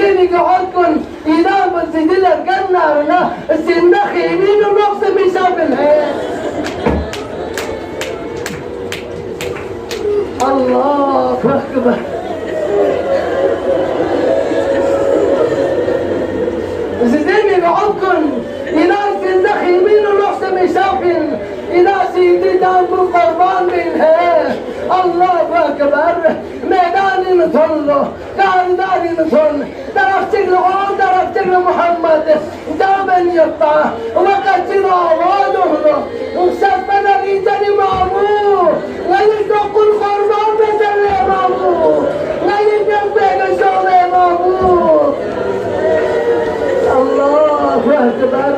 زيني قعدكن إذا بنسجل الجنة السندخي مين ونقص بيسابلها الله أكبر زيني قعدكن إذا السندخي مين ونقص بيسابل إذا سيدي دانكم قربان منها الله أكبر ميداني نطله قاعداني نطل درفتك لغون درفتك لمحمد دابا يقطع وقتنا أواده ومسبنا ريتني مامو غير دقل قربان بسر يا مامو غير دقل شغل يا مامو الله أكبر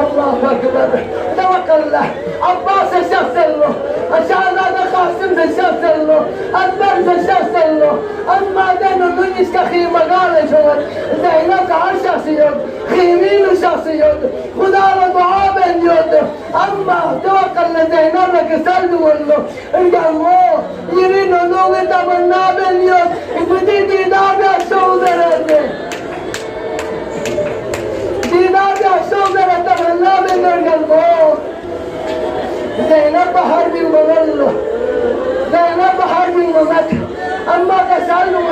الله أكبر توكل له عباس الشخص له الشهادة قاسم الشخص له البرز الشخص له أما دين النجس كخي مقال شغل زينك عشخصيات خيمين شخصيات خدا دعاء بن يود أما توكل لزينك سلو له الجمهور يرين نوغ تمنى بن يود بدي ديدار يشوذ رده ديدار يشوذ رده تمنى بن الجمهور زينب حرب المظلة زينب حرب الممت أما تسألوا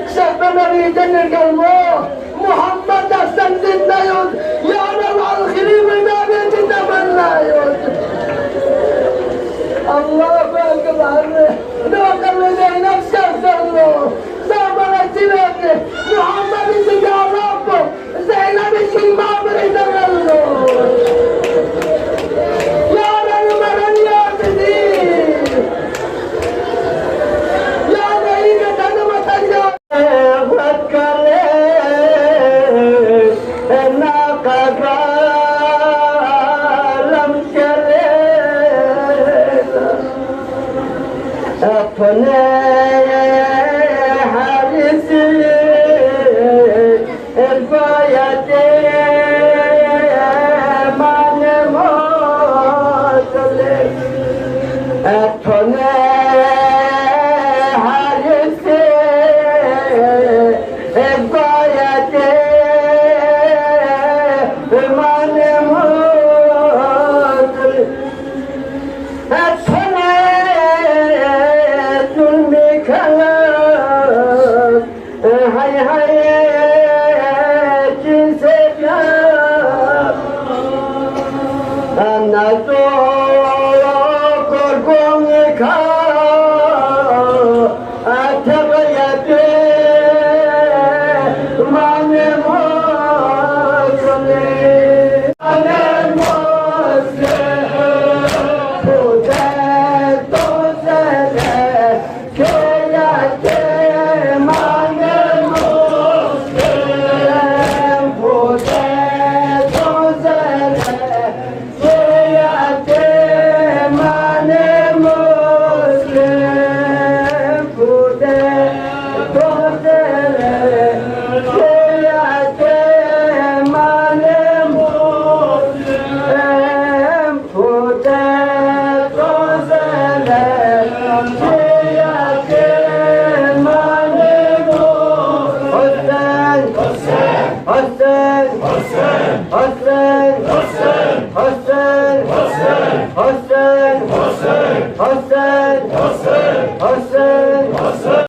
سبب مريدن القلبه محمد أستنزل يود يا رب على الخليل ونبي تتمنى يود الله أكبر نوكل زينب سفر صبر السبب محمد سجى ربه زينب الشمام ريدن هاي